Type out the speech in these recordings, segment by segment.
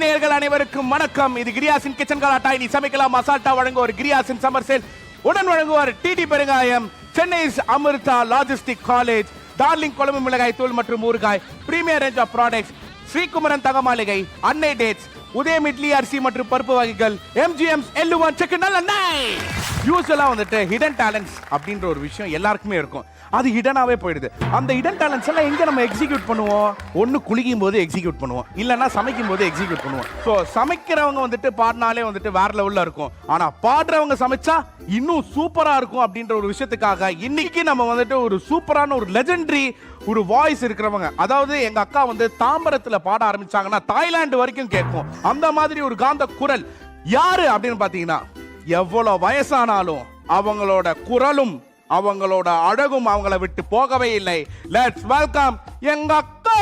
நேயர்கள் அனைவருக்கும் வணக்கம். இது கிரியாசின் கிச்சன் கலாட்டா. இனி சமைக்கலாம் மசால்ட்டா வழங்குவோர் கிரியாசின் சம்மர் சேல். உடன் வழங்குவோர் டிடி பெருங்காயம், Chennai Amrita logistic college, darling குழம்பு மிளகாய் தூள் மற்றும் ஊறுகாய், premier range of products, Srikumaran தகமாளிகை, அன்னை டேட்ஸ், உதயம் இட்லி அரிசி மற்றும் பருப்பு வகைகள், எம்ஜிஎம்ஸ் எல்லுவன் சிக்கன் நல்ல. யூஸ்வலா வந்துட்டு ஹிடன் டேலண்ட்ஸ் அப்படின்ற ஒரு விஷயம் எல்லாருக்குமே இருக்கும். அது ஹிடனாவே போயிடுது. அந்த ஹிடன் டேலண்ட்ஸ் எல்லாம் எங்க நம்ம எக்ஸிக்யூட் பண்ணுவோம்? ஒன்னு குளிக்கும் போது எக்ஸிக்யூட் பண்ணுவோம், இல்லைன்னா சமைக்கும் போது எக்ஸிக்யூட் பண்ணுவோம். ஸோ சமைக்கிறவங்க வந்துட்டு பாடினாலே வந்துட்டு வேற லெவல்ல இருக்கும். ஆனா பாடுறவங்க சமைச்சா இன்னும் சூப்பரா இருக்கும் அப்படின்ற ஒரு விஷயத்துக்காக இன்னைக்கு நம்ம வந்துட்டு ஒரு சூப்பரான ஒரு லெஜெண்டரி ஒரு வாய்ஸ் இருக்கிறவங்க, அதாவது எங்க அக்கா வந்து தாம்பரத்துல பாட ஆரம்பிச்சாங்கன்னா தாய்லாந்து வரைக்கும் கேட்கும். அந்த மாதிரி ஒரு காந்த குரல் யாரு அப்படின்னு பாத்தீங்கன்னா, எவ்வளவு வயசானாலும் அவங்களோட குரலும் அவங்களோட அழகும் அவங்கள விட்டு போகவே இல்லை. லெட்ஸ் வெல்கம் எங்க அக்கா.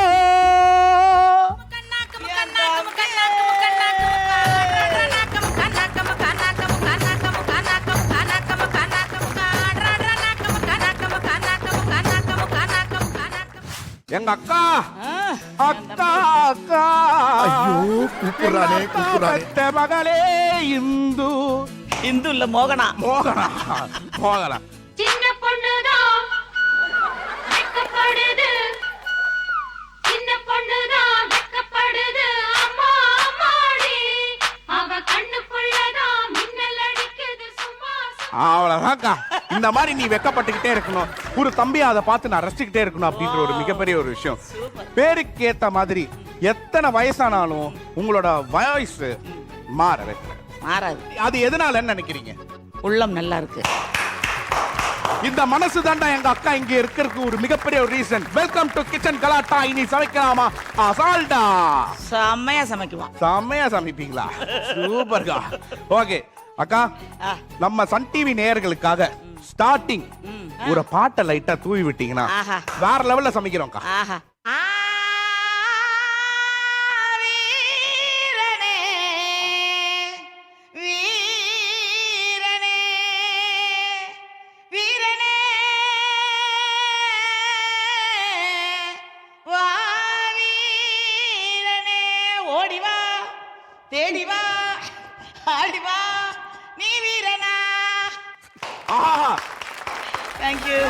எங்க அக்கா அக்கா அக்கா. ஐயோ கூப்பிடுறானே கூப்பிடுறானே. மகளே இந்து. இந்து இல்ல மோகனா. மோகனா மோகனா. சின்ன பொண்ணுதான் வெக்கப்படுது, சின்ன பொண்ணுதான் வெக்கப்படுது, அம்மா அம்மாடி அவ கண்ணுக்குள்ளதான் மின்னல் அடிக்குது சும்மா. அவ்வளவுதான்க்கா. இந்த மாதிரி நீ வெக்கப்பட்டுக்கிட்டே இருக்கணும், ஒரு தம்பி அதை பார்த்து நான் ரசிச்சுக்கிட்டே இருக்கணும் அப்படின்ற ஒரு மிகப்பெரிய ஒரு விஷயம். பேருக்கு ஏத்த மாதிரி எத்தனை வயசானாலும் உங்களோட வாய்ஸ் மாறவே மாறாது. அது எதனாலன்னு நினைக்கிறீங்க? உள்ளம் நல்லா இருக்கு. இந்த மனசு தாண்டா எங்க அக்கா இங்க இருக்கிறதுக்கு ஒரு மிகப்பெரிய ஒரு ரீசன். வெல்கம் டு கிச்சன் கலாட்டா. இனி சமைக்கலாமா அசால்ட்டா? செம்மையா சமைக்குவான். செம்மையா சமைப்பீங்களா? சூப்பர்க்கா. ஓகே அக்கா, நம்ம சன் டிவி நேயர்களுக்காக ஸ்டார்டிங் ஒரு பாட்டை லைட்டா தூவி விட்டீங்கன்னா வேற லெவல்ல சமைக்கிறோம்க்கா. ஆஹா. தேடிவா ஆடிவா நீ வீரனா. ஆஹா, தேங்க் யூ.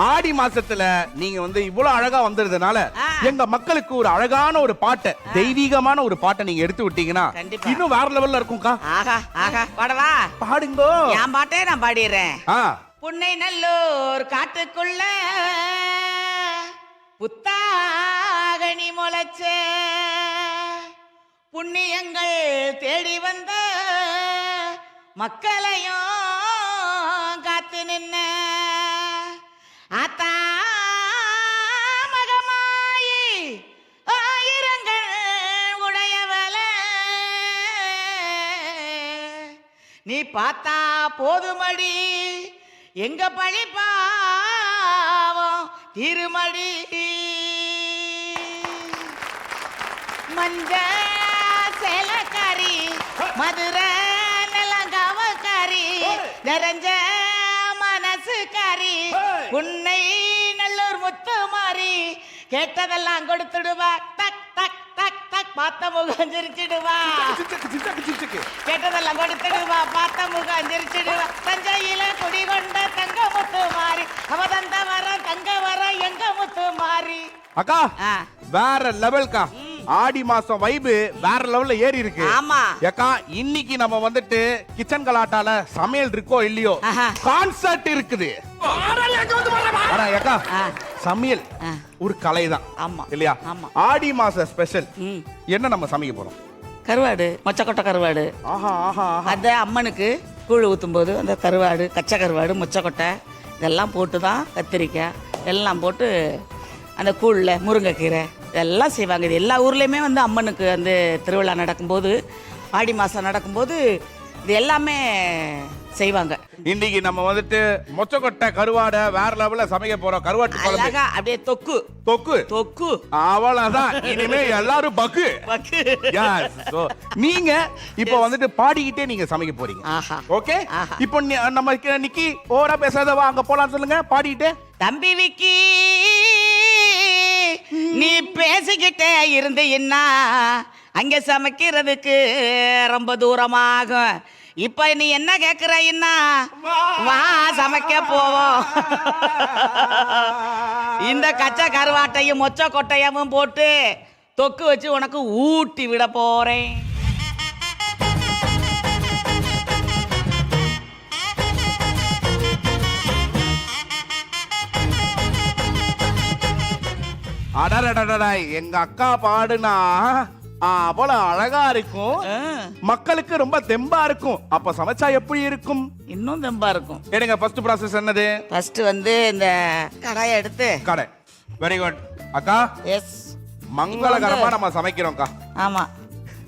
ஆடி மாசத்துல நீங்க வந்து இவ்வளவு அழகா வந்ததுனால எங்க மக்களுக்கு ஒரு அழகான ஒரு பாட்டை, தெய்வீகமான ஒரு பாட்டை நீங்க எடுத்து விட்டீங்கன்னா இன்னும் வேற லெவல்ல இருக்கும்க்கா. ஆஹா ஆஹா. பாடவா? பாடுங்கோ. என் பாட்டே நான் பாடிடுறேன். புன்னை நல்லூர் காட்டுக்குள்ள புத்தாகனி முளைச்ச புண்ணியங்கள் தேடி வந்த மக்களையும் காத்து நின்ன ஆத்தா மகமாயி ஆயிரங்கள் உடையவள நீ பார்த்தா போதுமடி எங்க பழி பாவம் திருமடி. மஞ்ச சேலக்காரி மதுரை நிலங்காவக்காரி நிறைஞ்ச மனசுக்காரி உன்னை நல்லூர் முத்துமாரி கேட்டதெல்லாம் கொடுத்துடுவா. டக் டக் டக் டக் பார்த்த முகம் சிரிச்சிடுவா. கேட்டதெல்லாம் கொடுத்துடுவா, பார்த்த முகம் சிரிச்சிடுவா. தஞ்சையில குடிகொண்ட தங்க முத்து மாறி அவ தந்த வர தங்க வர எங்க முத்து மாறி. அக்கா வேற லெவல்க்கா. ஆடி மாசம் வைபு வேற லெவல்ல ஏறி இருக்கு. ஆமா அக்கா, இன்னைக்கு நம்ம வந்துட்டு கிச்சன் கலாட்டால சமையல் இருக்கோ இல்லையோ கான்சர்ட் இருக்குது. ஆனா அக்கா சமையல் ஒரு கலை தான். ஆமா இல்லையா? ஆமா. ஆடி மாச ஸ்பெஷல் என்ன நம்ம சமைக்க போறோம்? கருவாடு, மொச்சக்கொட்டை கருவாடு. ஆஹா ஆஹா. அத அம்மனுக்கு கூழ் ஊத்தும் போது அந்த கருவாடு, கச்சை கருவாடு, மொச்சக்கொட்டை இதெல்லாம் போட்டு தான், கத்திரிக்காய் எல்லாம் போட்டு அந்த கூழில் முருங்கைக்கீரை இதெல்லாம் செய்வாங்க. இது எல்லா ஊர்லேயுமே வந்து அம்மனுக்கு வந்து திருவிழா நடக்கும்போது, ஆடி மாதம் நடக்கும்போது இது எல்லாமே செய்வாங்க. இன்னைக்கு நம்ம வந்துட்டு மொச்சக்கொட்டை கருவாடை வேற லெவல்ல சமைக்க போறோம். கருவாட்டு குழம்பு அப்படியே தொக்கு தொக்கு தொக்கு. அவ்வளவுதான். இனிமே எல்லாரும் பக்கு. நீங்க இப்ப வந்துட்டு பாடிக்கிட்டே நீங்க சமைக்க போறீங்க. ஓகே, இப்போ நம்ம நிக்கி ஓரா பேசாதவா, அங்க போலாம் சொல்லுங்க பாடிக்கிட்டே. தம்பி விக்கி பேசிக்கிட்டே இருந்து என்ன அங்க சமைக்கிறதுக்கு ரொம்ப தூரமாகும். இப்ப நீ என்ன கேக்குற என்ன வா சமைக்க போவோம். இந்த கச்சை கருவாட்டையும் மொச்ச கொட்டையமும் போட்டு தொக்கு வச்சு உனக்கு ஊட்டி விட போறேன். அடடடடா, எங்க அக்கா பாடுனா அவ்வளவு அழகா இருக்கும், மக்களுக்கு ரொம்ப தெம்பா இருக்கும். அப்ப சமைச்சா எப்படி இருக்கும்? இன்னும் தெம்பா இருக்கும். எடுங்க ஃபர்ஸ்ட் ப்ராசஸ் என்னது? ஃபர்ஸ்ட் வந்து இந்த கடாயை எடுத்து கடை. வெரி குட் அக்கா. எஸ், மங்களகரமா நம்ம சமைக்கிறோம்க்கா. ஆமா.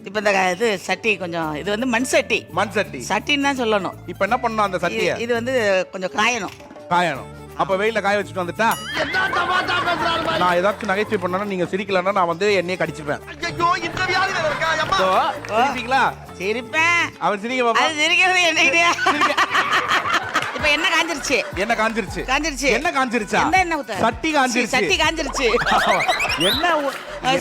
இப்போ இந்த இது சட்டி கொஞ்சம், இது வந்து மண் சட்டி. மண் சட்டி சட்டின்னு தான் சொல்லணும். இப்ப என்ன பண்ணணும்? அந்த சட்டியை இது வந்து கொஞ்சம் காயணும். காயணும். அப்ப வெயில காய வச்சுட்டு வந்துட்டா நான் ஏதாச்சும் நகைச்சுவை பண்ணா நீங்க சிரிக்கலன்னா நான் வந்து என்னையே கடிச்சுப்பேன். சிரிப்பீங்களா? சிரிப்பேன். அவர் சிரிக்க பாப்பா. அது சிரிக்கிறது என்னைக்கிட்டே. இப்ப என்ன காஞ்சிருச்சு? என்ன காஞ்சிருச்சு? காஞ்சிருச்சு. என்ன காஞ்சிருச்சா? என்ன ஊத்த? சட்டி காஞ்சிருச்சு. சட்டி காஞ்சிருச்சு. என்ன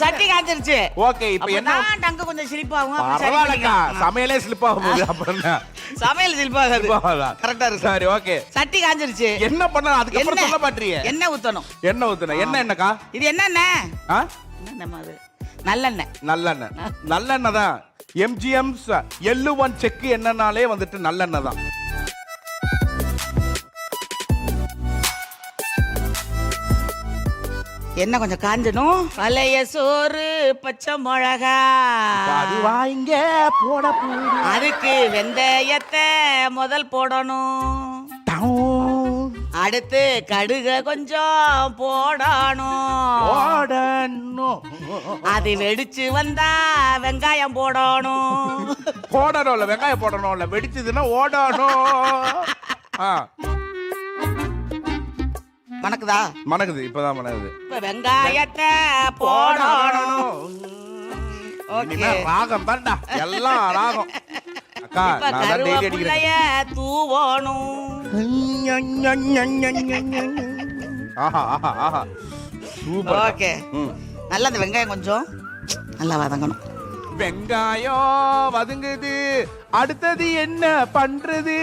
சட்டி காஞ்சிருச்சு. ஓகே, இப்போ என்ன? நான் டங்கு கொஞ்சம் சிலிப்பாகும். பரவாயில்லக்கா, சமையலே ஸ்லிப் ஆக போகுது. அப்புறம் என்ன? சமையல் சிலிப்பாகாது. கரெக்டா இருக்கு. சரி, ஓகே. சட்டி காஞ்சிருச்சு. என்ன பண்ணணும்? அதுக்கு அப்புறம் சொல்ல மாட்டீங்க. எண்ணெய் ஊத்தணும். எண்ணெய் ஊத்தணும். என்ன எண்ணெய்க்கா? இது என்னென்ன? என்ன அது? நல்லெண்ணெய். நல்லெண்ணெய். நல்லெண்ணெய் தான். எம்ஜிஎம்ஸ் எள்ளு1 செக்கு எண்ணெய்னாலே வந்துட்டு நல்லெண்ணெய் தான். என்ன கொஞ்சம் காஞ்சணும். பழைய சோறு பச்சை மிளகா அது வாங்க போட அதுக்கு வெந்தயத்தை முதல் போடணும். அடுத்து கடுக கொஞ்சம் போடணும். அது வெடிச்சு வந்தா வெங்காயம் போடணும். போடணும்ல, வெங்காயம் போடணும்ல. வெடிச்சதுன்னா ஓடணும். மணக்குதா? மணக்குது, இப்பதான் மணக்குது. இப்ப வெங்காயத்தை போடணும். ராகம் தான்டா, எல்லாம் ராகம். அக்கா, நான் தான் டெய்லி அடிக்கிறேன். தூவணும். ஆஹா ஆஹா ஆஹா, சூப்பர். ஓகே, நல்லா அந்த வெங்காயம் கொஞ்சம் நல்லா வதங்கணும். வெங்காயம் வதங்குது. அடுத்தது என்ன பண்றது?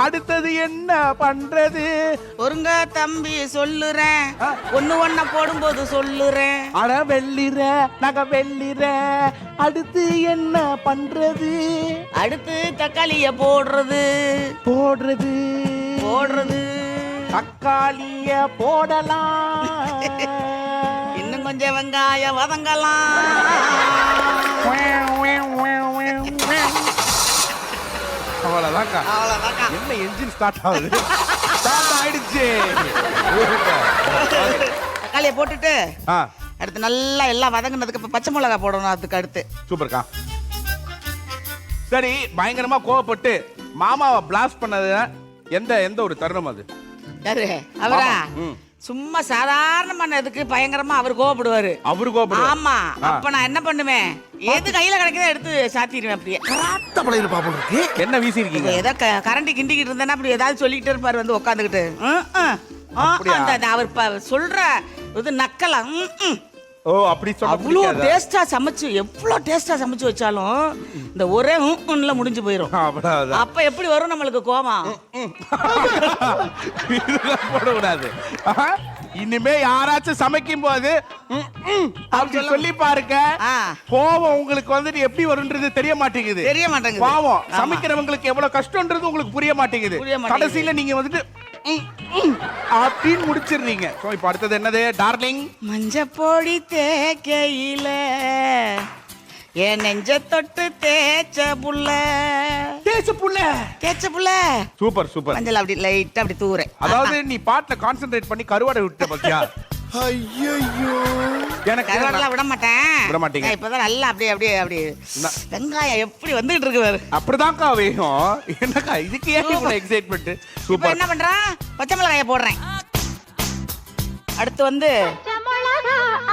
அடுத்தது என்ன பண்றது? ஒருங்க தம்பி சொல்லுறேன், ஒண்ணு ஒண்ணா போடும்போது சொல்லுறேன். அட வெள்ளிற நக வெள்ளிற. அடுத்து என்ன பண்றது? அடுத்து தக்காளிய போடுறது. போடுறது போடுறது தக்காளிய போடலாம். இன்னும் கொஞ்சம் வெங்காயம் வதங்கலாம். அவ்வளவுதான்க்கா. அவ்வளவுதான்க்கா. என்ன என்ஜின் ஸ்டார்ட் ஆகுது? ஸ்டார்ட் ஆயிடுச்சு. தக்காளிய போட்டுட்டு அடுத்து நல்லா எல்லாம் வதங்கினதுக்கு அப்புறம் பச்சை மிளகா போடணும். அதுக்கு அடுத்து சூப்பர்க்கா. சரி, பயங்கரமா கோவப்பட்டு மாமாவை பிளாஸ்ட் பண்ணது எந்த ஒரு தருணம் அது? யாரு? அவரா? சும்மா சாதாரணமான இதுக்கு பயங்கரமா அவர் கோவப்படுவாரு. அவரு கோவப்படுவாரு. ஆமா. அப்ப நான் என்ன பண்ணுவேன், எது கையில கிடைக்குதோ எடுத்து சாத்திடுவேன். அப்படியே என்ன வீசி இருக்கீங்க? ஏதோ கரண்டி கிண்டிக்கிட்டு இருந்தேன்னா அப்படி ஏதாவது சொல்லிக்கிட்டே இருப்பாரு வந்து உட்காந்துக்கிட்டு. அவர் சொல்ற இது நக்கலாம். ஓ, அப்படி சொல்ல அவ்வளோ டேஸ்டா சமைச்சு, எவ்வளோ டேஸ்டா சமைச்சு வச்சாலும் இந்த ஒரே முடிஞ்சு போயிடும். அப்ப எப்படி வரும் நம்மளுக்கு கோபம்? போடக்கூடாது. இனிமே யாராச்சும் சமைக்கும் போது அப்படி சொல்லி பாருங்க. கோவம் உங்களுக்கு வந்துட்டு எப்படி வரும்ன்றது தெரிய மாட்டேங்குது. தெரிய மாட்டேங்குது. பாவம் சமைக்கிறவங்களுக்கு எவ்வளவு கஷ்டம்ன்றது உங்களுக்கு புரிய மாட்டேங்குது. கடைசியில நீங்க வந்துட்டு அப்படின்னு முடிச்சிடுறீங்க. இப்ப அடுத்தது என்னது டார்லிங்? மஞ்சப்பொடி தேக்கையில என் நெஞ்ச தொட்டு தேய்ச்ச புள்ள. Super super. மஞ்சள் அப்படி லைட்டா அப்படி தூறேன். அதாவது நீ பாட்டுல கான்சென்ட்ரேட் பண்ணி கருவாடை விட்ட பத்தியா? ஐயோ, எனக்கு கருவாடெல்லாம் விட மாட்டீங்க. இப்பதான் நல்லா அப்படியே வெங்காயம் எப்படி வந்துகிட்டு இருக்கு பாரு. அப்படிதான்க்கா வேணும். என்னக்கா இதுக்கு ஏன் இவ்வளவு எக்ஸைட்மென்ட்? சூப்பர். என்ன பண்றான்? பச்சை மிளகாய போடுறேன். அடுத்து வந்து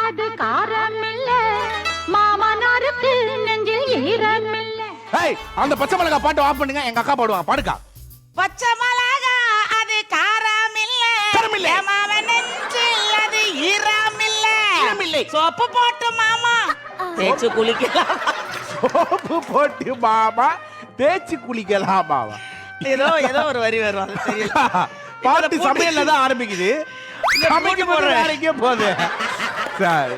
அது காரம் இல்ல, மாமனாருக்கு நெஞ்சில் ஈரம் இல்ல. ஏய், அந்த பச்சை மிளகாய் பாட்டு ஆஃப் பண்ணுங்க. எங்க அக்கா பாடுவாங்க. பாடுக்கா. பச்சை மிளகா அது காரம் இல்ல, மாமன் நெஞ்சில் அது ஈரம் இல்ல. சோப்பு போட்டு மாமா தேய்ச்சு குளிக்கலாம். சோப்பு போட்டு மாமா தேய்ச்சி குளிக்கலாம் மாமா. ஏதோ ஒரு வரி வரும், அது தெரியல. பாட்டு சமையல்ல தான் ஆரம்பிக்குது, சமைக்க போற வேலைக்கே போகுது. சரி,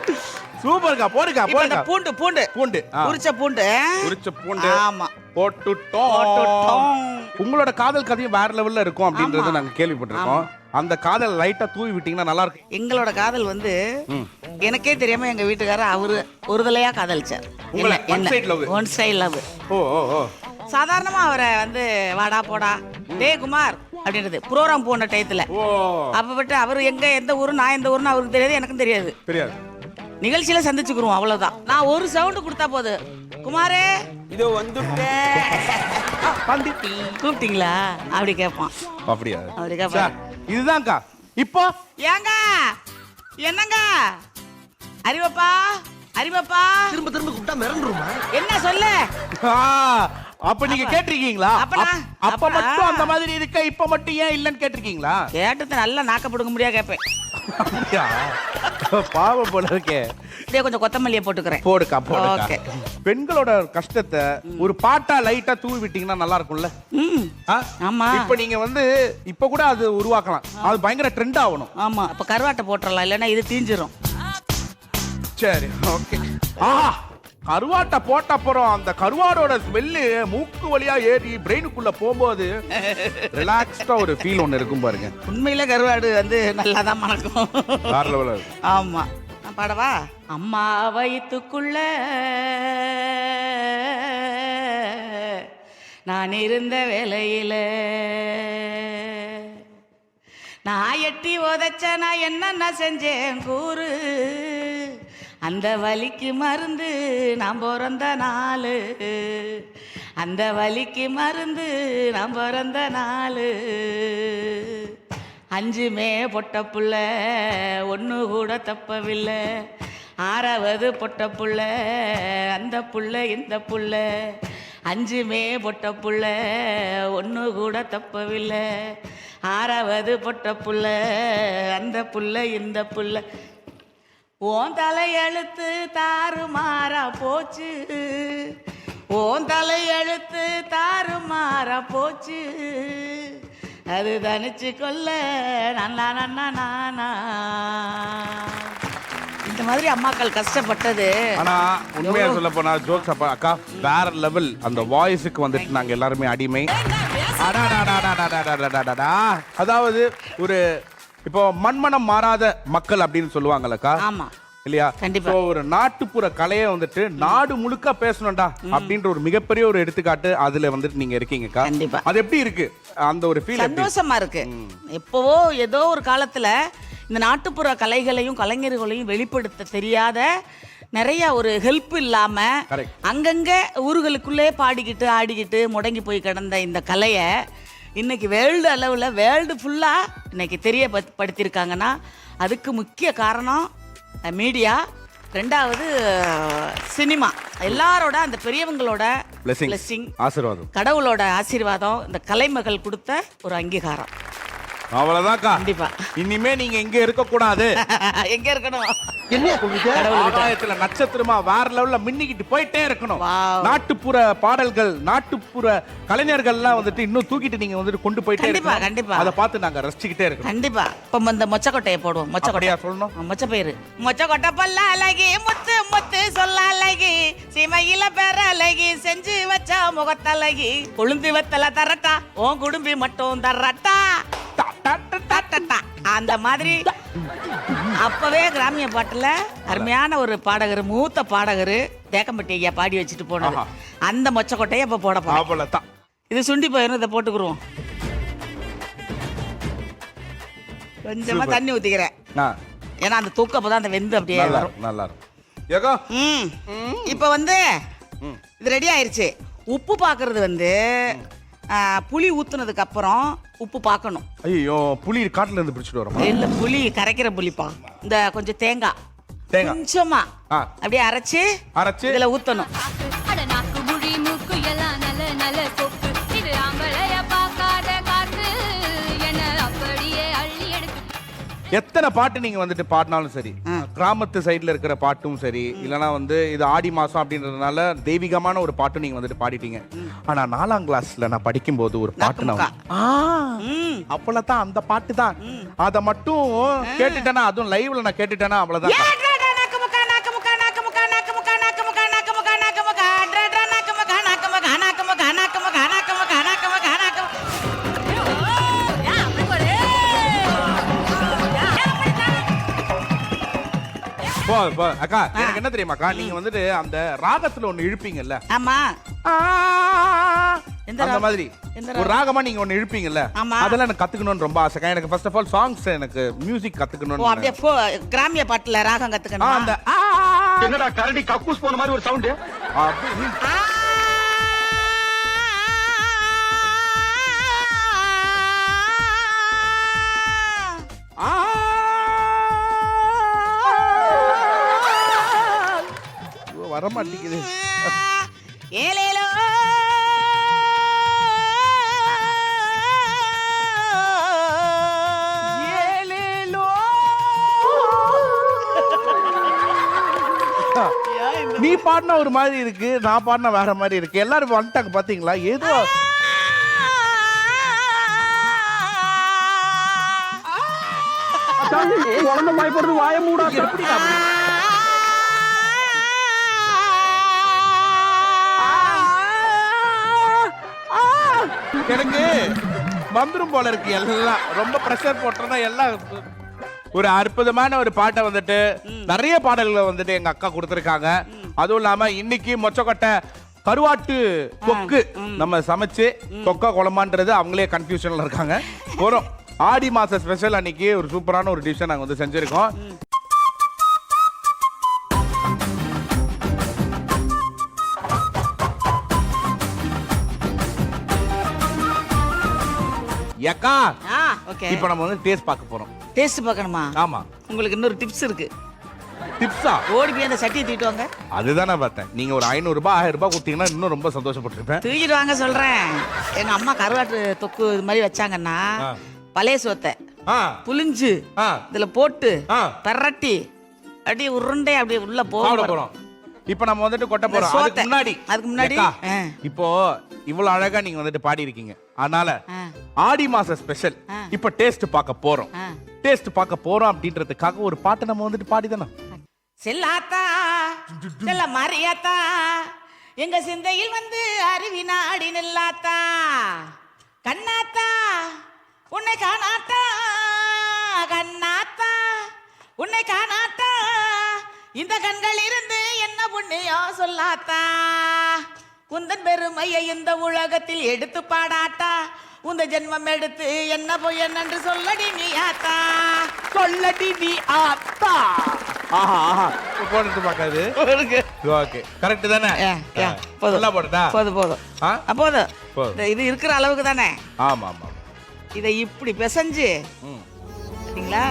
சூப்பர்க்கா. போடுக்கா இப்ப இந்த போடுக்கா. பூண்டு பூண்டு உரிச்ச பூண்டு உரிச்ச பூண்டு ஆமா போட்டுட்டோம். உங்களோட காதல் கதையும் வேற லெவல்ல இருக்கும் அப்படின்றது ஆமா. நாங்க கேள்விப்பட்டிருக்கோம். அந்த காதல் லைட்டா தூவி விட்டீங்கன்னா நல்லா இருக்கும். எங்களோட காதல் வந்து எனக்கே தெரியாம எங்க வீட்டுக்காரர் அவரு ஒருதலையா காதலிச்சார். உங்களை one side love. One side love. ஓ ஓ ஓ. சாதாரணமா அவரை வந்து வாடா போடா டேய் குமார் அப்படின்றது ப்ரோக்ராம் போன டயத்துல. ஓ அப்ப பட்டு அவர் எந்த ஊரு நான் எந்த ஊருன்னு அவருக்கு தெரியாது, எனக்கும் தெரியாது. தெரியாது. நிகழ்ச்சியில சந்திச்சுக்குருவோம், அவ்வளவுதான். நான் ஒரு சவுண்ட் கொடுத்தா போது, குமாரே இதோ வந்துட்டேன் கூப்பிட்டீங்களா அப்படி கேட்பான். அப்படியா? அப்படி கேட்பான். சார், இதுதான்க்கா. இப்போ ஏங்க என்னங்க அறிவப்பா திரும்ப திரும்ப கூப்பிட்டா மிரண்டுருமா? என்ன சொல்லு. ஆ, அப்ப நீங்க கேட்டிருக்கீங்களா? அப்பனா? அப்ப மட்டும் அந்த மாதிரி இருக்க, இப்ப மட்டும் ஏன் இல்லன்னு கேட்டிருக்கீங்களா? கேட்டது நல்லா நாக்க பிடுங்க முடியா கேட்பேன். அப்படியா? பாவம் போல இருக்கே. இதே கொஞ்சம் கொத்தமல்லியை போட்டுக்கிறேன். போடுக்கா போடுக்கா. ஓகே. பெண்களோட கஷ்டத்தை ஒரு பாட்டா லைட்டா தூவி விட்டீங்கன்னா நல்லா இருக்கும்ல? ம் ஆ? ஆமா. இப்ப நீங்க வந்து இப்ப கூட அது உருவாக்கலாம், அது பயங்கர ட்ரெண்ட் ஆகணும். ஆமா, அப்ப கருவாட்டை போட்டுறலாம், இல்லைன்னா இது தீஞ்சிரும். சரி, ஓகே. ஆஹா, கருவாட்டை போட்ட அப்புறம் அந்த கருவாடோட ஸ்மெல்லு மூக்கு வழியா ஏறி பிரெயினுக்குள்ள போகும்போது ரிலாக்ஸ்டா ஒரு ஃபீல் ஒன்னு இருக்கும் பாருங்க. உண்மையில கருவாடு வந்து நல்லா தான் மணக்கும். வேற லெவல்ல இருக்கு. ஆமா, நான் பாடவா? அம்மா வயித்துக்குள்ள நான் இருந்த வேலையில நான் எட்டி உதைச்ச நான் என்னென்ன செஞ்சேன் கூறு, அந்த வலிக்கு மருந்து நான் பிறந்த நாள், அந்த வலிக்கு மருந்து நான் பிறந்த நாள். அஞ்சுமே பொட்ட புள்ள ஒன்று கூட தப்பவில்லை, ஆறாவது பொட்ட புள்ள அந்த புள்ள இந்த புள்ள. அஞ்சுமே பொட்ட புள்ள ஒன்று கூட தப்பவில்லை, ஆறாவது பொட்ட புள்ள அந்த புள்ள இந்த புள்ள. ஓன் தலையெழுத்து தாறுமாறா போச்சு, ஓன் தலையெழுத்து தாறுமாறா போச்சு, அது தனிச்சு கொல்ல நன்னா நன்னா நானா. இந்த மாதிரி அம்மாக்கள் கஷ்டப்பட்டது. ஆனா உண்மையா சொல்ல போனா ஜோக்ஸ் அப்பா அக்கா வேற லெவல். அந்த வாய்ஸுக்கு வந்துட்டு நாங்க எல்லாருமே அடிமை. அடாடாடாடாடாடாடாடாடா. அதாவது ஒரு இப்போ மண்மனம் மாறாத மக்கள் அப்படின்னு சொல்லுவாங்கல்லக்கா. ஆமா இல்லையா? கண்டிப்பா. So, ஒரு நாட்டுப்புற கலையை வந்துட்டு நாடு முழுக்க பேசணும்டா அப்படின்ற ஒரு மிகப்பெரிய ஒரு எடுத்துக்காட்டு அதுல வந்துட்டு நீங்க இருக்கீங்கக்கா. கண்டிப்பா. அது எப்படி இருக்கு அந்த ஒரு ஃபீல்? சந்தோஷமா இருக்கு. எப்பவோ ஏதோ ஒரு காலத்துல இந்த நாட்டுப்புற கலைகளையும் கலைஞர்களையும் வெளிப்படுத்த தெரியாத, நிறைய ஒரு ஹெல்ப் இல்லாம Correct. அங்கங்க ஊர்களுக்குள்ளே பாடிக்கிட்டு ஆடிக்கிட்டு முடங்கி போய் கிடந்த இந்த கலையை இன்னைக்கு வேர்ல்டு அளவில் வேர்ல்டு ஃபுல்லாக இன்னைக்கு தெரியப்படுத்தியிருக்காங்கன்னா அதுக்கு முக்கிய காரணம் மீடியா, ரெண்டாவது சினிமா. எல்லாரோட அந்த பெரியவங்களோட பிளெஸிங், ஆசீர்வாதம், கடவுளோட ஆசீர்வாதம், இந்த கலைமகள் கொடுத்த ஒரு அங்கீகாரம். அவ்வளவுதான்க்கா. கண்டிப்பா. இனிமே நீங்க எங்க இருக்க கூடாது. எங்க இருக்கணும்? ஆகாயத்துல நட்சத்திரமா வேற லெவல்ல மின்னிக்கிட்டு போயிட்டே இருக்கணும். Wow. நாட்டுப்புற பாடல்கள், நாட்டுப்புற கலைஞர்கள் எல்லாம் வந்துட்டு இன்னும் தூக்கிட்டு நீங்க வந்துட்டு கொண்டு போயிட்டே கண்டிப்பா, இருக்கணும். கண்டிப்பா. அதை பார்த்து நாங்க ரசிச்சுக்கிட்டே இருக்கோம். கண்டிப்பா. இப்ப இந்த மொச்சக்கொட்டையை போடுவோம். அப்படியா சொல்லணும்? மொச்ச பயிறு. மொச்சக்கொட்டை பல்ல அழகி முத்து முத்து சொல்ல அழகி, சிமையில பெற அழகி, செஞ்சு வச்ச முகத்தழகி, கொழும்பி வத்தல தரட்டா உன் குடும்பி மட்டும் தரட்டா. அந்த மாதிரி அப்பவே கிராமிய பாட்டுல அருமையான ஒரு பாடகர், மூத்த பாடகர் தேக்கம்பட்டி ஐயா பாடி வச்சுட்டு போனது. ஆஹா. அந்த மொச்சக்கொட்டையை இப்ப போட போறோம். அவ்வளவுதான். இது சுண்டி போயிடும், இதை போட்டுக்குருவோம். கொஞ்சமா Super. தண்ணி ஊத்திக்கிறேன், ஆ, ஏன்னா அந்த தூக்கு அப்பதான் அந்த வெந்து அப்படியே நல்லா வரும். இருக்கும், நல்லா இருக்கும். ஏகோ இப்போ வந்து இது ரெடி ஆயிருச்சு. உப்பு பார்க்கறது வந்து புளி ஊத்துனதுக்கு அப்புறம் உப்பு பார்க்கணும். ஐயோ, புளி காட்டுல இருந்து பிடிச்சிட்டு வரோமா? இல்ல, புளி கரைக்கிற புளிப்பா. இந்த கொஞ்சம் தேங்காய் கொஞ்சமா ஆ. அப்படியே அரைச்சு இதுல ஊத்தணும். அட நாக்கு முடி மூக்கு எல்லாம் நல்ல நல்ல சொக்கு, இது ஆம்பளைய பார்க்காத காத்து என்ன அப்படியே அள்ளி எடுக்கு. எத்தனை பாட்டு நீங்க வந்துட்டு பாடினாலும் சரி, கிராமத்து சைடுல இருக்கிற பாட்டும் சரி இல்லனா வந்து இது ஆடி மாசம் அப்படின்றதுனால தெய்வீகமான ஒரு பாட்டும் நீங்க வந்துட்டு பாடிட்டீங்க. ஆனா 4ஆம் கிளாஸ்ல நான் படிக்கும்போது ஒரு பாட்டு அப்பளதான் அந்த பாட்டு தான் அத மட்டும் கேட்டுட்டேனா, அதுவும் லைவ்ல நான் கேட்டுட்டேனா அவ்வளவுதான். அக்கா எனக்கு என்ன தெரியுமாக்கா, நீங்க வந்துட்டு அந்த ராகத்துல ஒண்ணு இழுப்பீங்கல்ல, ஆமா அந்த மாதிரி ஒரு ராகமா நீங்க ஒண்ணு இழுப்பீங்கல்ல, அதெல்லாம் எனக்கு கத்துக்கணும்னு ரொம்ப ஆசைக்கா. எனக்கு ஃபர்ஸ்ட் ஆஃப் ஆல் சாங்ஸ் எனக்கு மியூசிக் கத்துக்கணும்னு. அப்படியே கிராமிய பாட்டுல ராகம் கத்துக்கணும். அந்த என்னடா கரடி கக்கூஸ் போன மாதிரி ஒரு சவுண்ட். வர மாட்டேங்குது. ஏலேலோ ஏலேலோ நீ பாடின ஒரு மாதிரி இருக்கு, நான் பாடின வேற மாதிரி இருக்கு. எல்லாரும் வந்துட்டாங்க பாத்தீங்களா? ஏதோ உடனே பயப்படுறது வாய மூடா. எப்படி எனக்கு வந்துரும் போல இருக்கு. எல்லாம் ரொம்ப பிரஷர் போட்டோம்னா எல்லாம் ஒரு அற்புதமான ஒரு பாட்டை வந்துட்டு நிறைய பாடல்களை வந்துட்டு எங்க அக்கா கொடுத்துருக்காங்க. அதுவும் இல்லாம இன்னைக்கு மொச்சக்கொட்டை கருவாட்டு கொக்கு நம்ம சமைச்சு கொக்கா குழம்பான்றது அவங்களே கன்ஃபியூஷன்ல இருக்காங்க. போறோம் ஆடி மாச ஸ்பெஷல் அன்னைக்கு ஒரு சூப்பரான ஒரு டிஷ் நாங்க வந்து செஞ்சிருக்கோம். ஏக்கா இப்போ நம்ம வந்து டேஸ்ட் பார்க்க போறோம். டேஸ்ட் பார்க்கணுமா? ஆமா. உங்களுக்கு இன்னொரு டிப்ஸ் இருக்கு. டிப்ஸா? ஓடி போய் அந்த சட்டியை தூக்கிட்டு வாங்க. அதுதான் நான் பார்த்தேன். நீங்க ஒரு 500 ரூபாய் 1000 ரூபாய் கொடுத்தீங்கன்னா இன்னும் ரொம்ப சந்தோஷப்பட்டிருப்பேன். தூக்கிட்டு வாங்க சொல்றேன். எங்க அம்மா கருவாட்டு தொக்கு இது மாதிரி வச்சாங்கன்னா பழைய சோத்தை புளிஞ்சு இதுல போட்டு பெரட்டி அப்படியே உருண்டை அப்படியே உள்ள போறோம். இப்போ நம்ம வந்துட்டு கொட்ட போறோம். அதுக்கு முன்னாடி இப்போ இவ்வளவு அழகா நீங்க வந்துட்டு பாடி இருக்கீங்க. அதனால ஆடி மாச ஸ்பெஷல் இப்போ டேஸ்ட் பார்க்க போறோம். டேஸ்ட் பார்க்க போறோம் அப்படின்றதுக்காக ஒரு பாட்டு நம்ம வந்துட்டு பாடிதானே. செல்லாத்தா செல்ல மாரியாத்தா எங்க சிந்தையில் வந்து அருவி நாடி நெல்லாத்தா கண்ணாத்தா உன்னை காணாத்தா கண்ணாத்தா உன்னை காணாத்தா இந்த கண்கள் இருந்து என்ன புண்ணியோ சொல்லாத்தா உந்தன் பெருமையை இந்த உலகத்தில் எடுத்து பாடாட்டா உந்த ஜென்மம் எடுத்து என்ன போய் என்னன்று சொல்லடி நீ ஆத்தா சொல்லடி நீ ஆத்தா. ஆஹா போட்டு பார்க்காது. ஓகே கரெக்ட் தானே? போதும் போடுடா. போதும் போதும் இது இருக்கிற அளவுக்கு தானே. ஆமா ஆமா. இதை இப்படி பிசைஞ்சு சரிங்களா?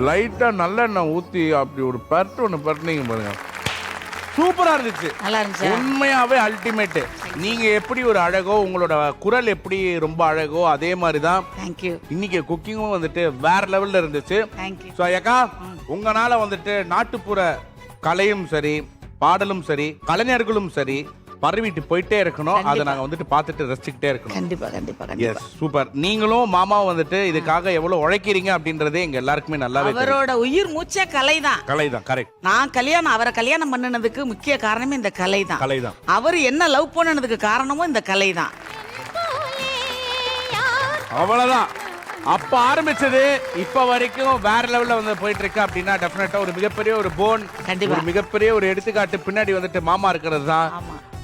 லைட்டா நல்லெண்ணெய் ஊத்தி அப்படி ஒரு பரட்டு ஒன்று பரட்டுனீங்க பாருங்க, சூப்பரா இருந்துச்சு. நல்லா இருந்துச்சு. உண்மையாவே அல்டிமேட். நீங்க எப்படி ஒரு அழகோ உங்களோட குரல் எப்படி ரொம்ப அழகோ அதே மாதிரி தான் இன்னைக்கு குக்கிங்கும் வந்துட்டு வேற லெவல்ல இருந்துச்சு. ஸோ அக்கா உங்களால வந்துட்டு நாட்டுப்புற கலையும் சரி பாடலும் சரி கலைஞர்களும் சரி பரவிட்டு போயிட்டே இருக்கணும். அதை நாங்க வந்துட்டு பார்த்துட்டு ரசிச்சுக்கிட்டே இருக்கணும். கண்டிப்பா கண்டிப்பா. Yes super. நீங்களும் மாமாவும் வந்துட்டு இதுக்காக எவ்வளவு உழைக்கிறீங்க அப்படின்றதே எங்க எல்லாருக்குமே நல்லாவே தெரியும். அவரோட உயிர் மூச்சே கலைதான். கலைதான் கரெக்ட். நான் அவரை கல்யாணம் பண்ணினதுக்கு முக்கிய காரணமே இந்த கலைதான். கலைதான். அவர் என்ன லவ் பண்ணனதுக்கு காரணமும் இந்த கலைதான். அவ்வளவுதான். அப்ப ஆரம்பிச்சது இப்ப வரைக்கும் வேற லெவல்ல வந்து போயிட்டு இருக்கு அப்படின்னா டெஃபினட்டா ஒரு மிகப்பெரிய ஒரு போன், ஒரு மிகப்பெரிய ஒரு எடுத்துக்காட்டு பின்னாடி வந்துட்டு மாமா இருக்கிறது தான்.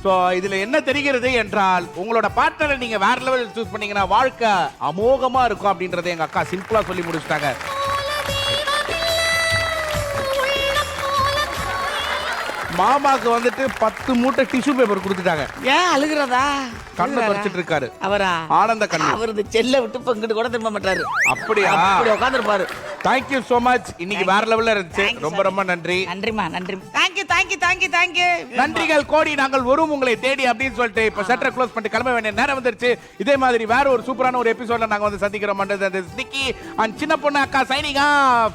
சோ இதுல என்ன தெரிகிறது என்றால் உங்களோட பார்ட்னரை நீங்க வேற லெவல் சூஸ் பண்ணீங்கன்னா வாழ்க்கை அமோகமா இருக்கும் அப்படின்றத எங்க அக்கா சிம்பிளா சொல்லி முடிச்சிட்டாங்க. மாமாக்கு வந்துட்டு 10 மூட்டை டிஷ்யூ பேப்பர் கொடுத்துட்டாங்க. ஏன் அழுகிறதா? கண்ணை பறிச்சிட்டு இருக்காரு. அவரா? ஆனந்த கண்ணு. அவர் இந்த செல்ல விட்டு இங்கிட்டு கூட திரும்ப மாட்டாரு. அப்படியா? அப்படி உட்காந்துருப்பாரு. Thank you so much. இன்னைக்கு வேற லெவல்ல இருந்துச்சு. Thank you, ரொம்ப sir. ரொம்ப நன்றி. நன்றிமா நன்றி. தேங்க்யூ. நன்றிகள் கோடி. நாங்கள் வரும் உங்களை தேடி அப்படின்னு சொல்லிட்டு இப்ப ஷட்டர் க்ளோஸ் பண்ணிட்டு கிளம்ப வேண்டிய நேரம் வந்துருச்சு. இதே மாதிரி வேற ஒரு சூப்பரான ஒரு எபிசோட்ல நாங்க வந்து சந்திக்கிறோம். நிக்கி அண்ட் சின்ன பொண்ணு அக்கா சைனிங் ஆஃப்.